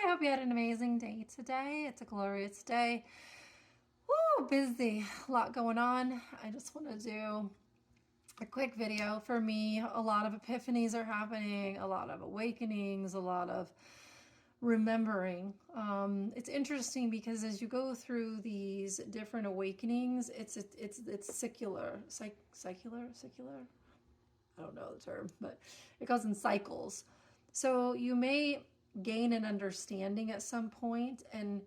hope you had an amazing day today. It's a glorious day. Woo, busy. A lot going on. I just want to do a quick video. For me, a lot of epiphanies are happening, a lot of awakenings, a lot of remembering. It's interesting because as you go through these different awakenings, it's secular. I don't know the term, but it goes in cycles. So you may gain an understanding at some point, and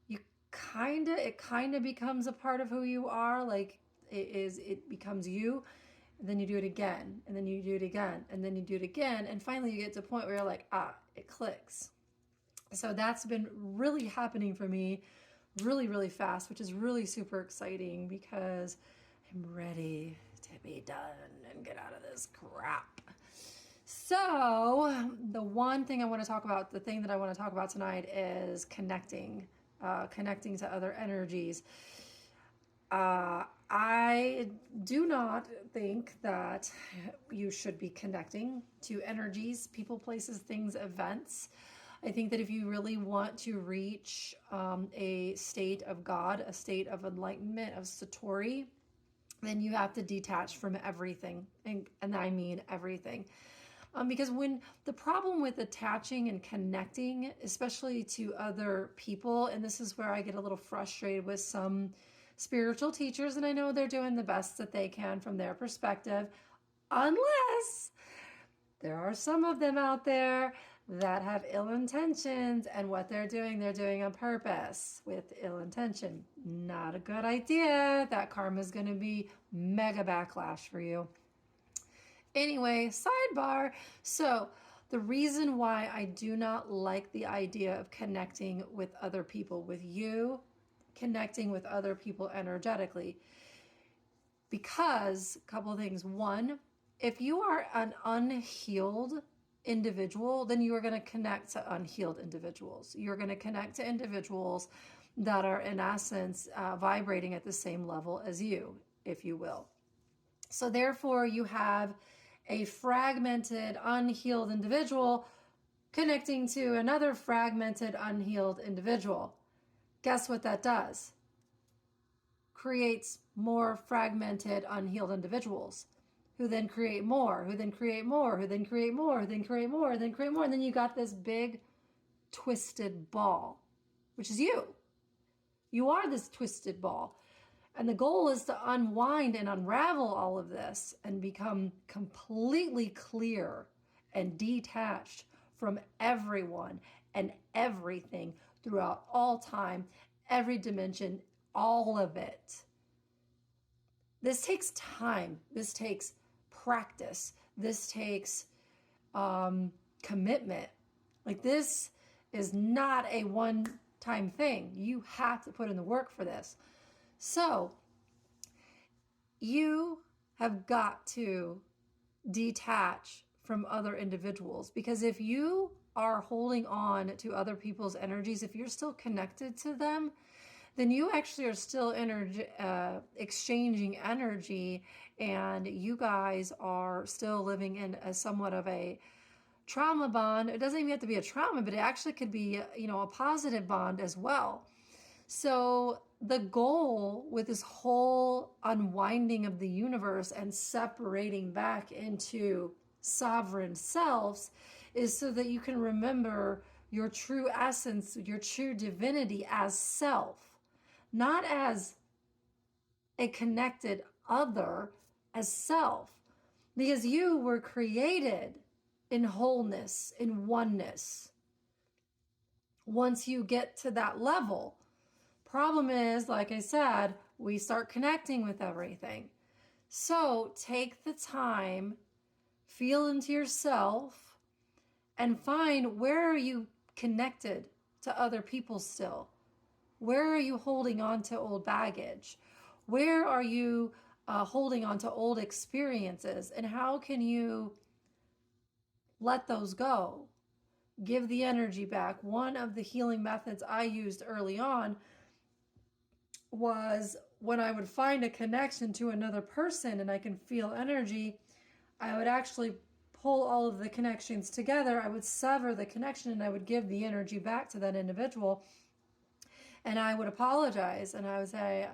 it kind of becomes a part of who you are. Like it becomes you, and then you do it again, and then you do it again, and then you do it again, and finally you get to a point where you're like, it clicks. So that's been really happening for me really, really fast, which is really super exciting because I'm ready to be done and get out of this crap. So the one thing I want to talk about, the thing that I want to talk about tonight is connecting to other energies. I do not think that you should be connecting to energies, people, places, things, events. I think that if you really want to reach a state of God, a state of enlightenment, of Satori, then you have to detach from everything. And I mean everything. Because when the problem with attaching and connecting, especially to other people, and this is where I get a little frustrated with some spiritual teachers, and I know they're doing the best that they can from their perspective, unless there are some of them out there that have ill intentions, and what they're doing on purpose with ill intention. Not a good idea. That karma is going to be mega backlash for you. Anyway, sidebar. So the reason why I do not like the idea of connecting with other people, with you, connecting with other people energetically, because a couple of things. One, if you are an unhealed individual, then you are going to connect to unhealed individuals. You're going to connect to individuals that are in essence vibrating at the same level as you, if you will. So therefore you have a fragmented, unhealed individual connecting to another fragmented, unhealed individual. Guess what that does? Creates more fragmented, unhealed individuals who then create more, who then create more, who then create more, who then create more, then create more. And then you got this big twisted ball, which is you. You are this twisted ball. And the goal is to unwind and unravel all of this and become completely clear and detached from everyone and everything throughout all time, every dimension, all of it. This takes time. This takes practice. This takes commitment. Like, this is not a one-time thing. You have to put in the work for this. So you have got to detach from other individuals, because if you are holding on to other people's energies, if you're still connected to them, then you actually are still exchanging energy, and you guys are still living in a somewhat of a trauma bond. It doesn't even have to be a trauma, but it actually could be, a positive bond as well. So the goal with this whole unwinding of the universe and separating back into sovereign selves is so that you can remember your true essence, your true divinity as self, not as a connected other, as self. Because you were created in wholeness, in oneness. Once you get to that level, problem is, like I said, we start connecting with everything. So take the time, feel into yourself, and find, where are you connected to other people still? Where are you holding on to old baggage? Where are you holding on to old experiences? And how can you let those go? Give the energy back. One of the healing methods I used early on was when I would find a connection to another person and I can feel energy, I would actually pull all of the connections together, I would sever the connection and I would give the energy back to that individual. And I would apologize and I would say,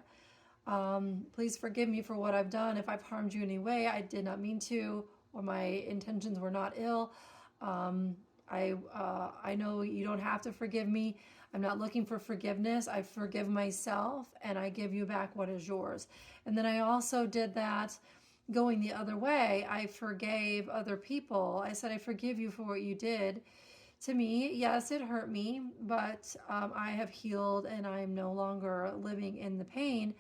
please forgive me for what I've done. If I've harmed you in any way, I did not mean to, or my intentions were not ill. I know you don't have to forgive me. I'm not looking for forgiveness. I forgive myself and I give you back what is yours. And then I also did that going the other way. I forgave other people. I said, I forgive you for what you did to me. Yes, it hurt me, but I have healed and I am no longer living in the pain.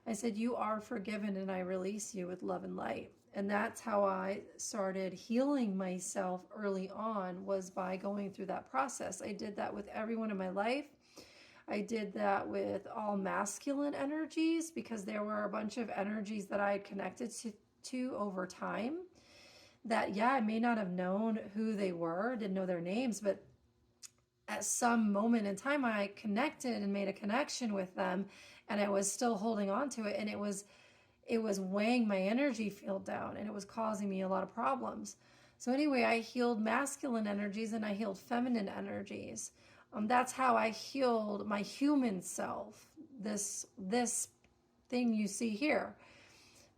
I said, you are forgiven and I release you with love and light. And that's how I started healing myself early on, was by going through that process. I did that with everyone in my life. I did that with all masculine energies, because there were a bunch of energies that I had connected to over time that, yeah, I may not have known who they were, didn't know their names, but at some moment in time, I connected and made a connection with them, and I was still holding on to it. And it was weighing my energy field down, and it was causing me a lot of problems. So anyway, I healed masculine energies and I healed feminine energies. That's how I healed my human self, this thing you see here.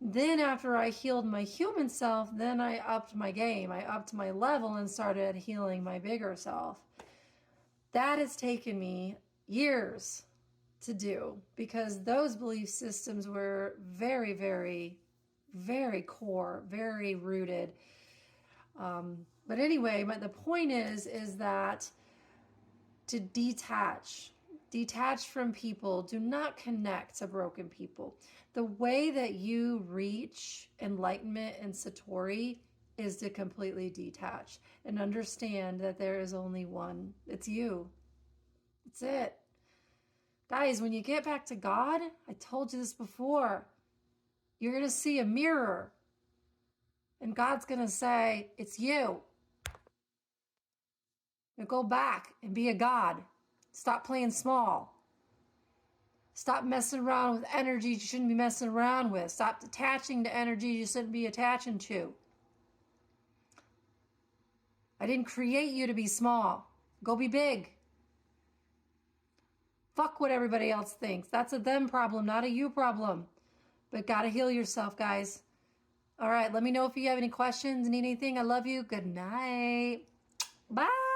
Then after I healed my human self, then I upped my game. I upped my level and started healing my bigger self. That has taken me years to do, because those belief systems were very, very, very core, very rooted. But anyway, the point is that to detach from people. Do not connect to broken people. The way that you reach enlightenment and Satori is to completely detach and understand that there is only one. It's you. It's it. Guys, when you get back to God, I told you this before, you're going to see a mirror. And God's going to say, it's you. Now go back and be a God. Stop playing small. Stop messing around with energies you shouldn't be messing around with. Stop attaching to energies you shouldn't be attaching to. I didn't create you to be small. Go be big. Fuck what everybody else thinks. That's a them problem, not a you problem. But gotta heal yourself, guys. All right, let me know if you have any questions, need anything. I love you. Good night. Bye.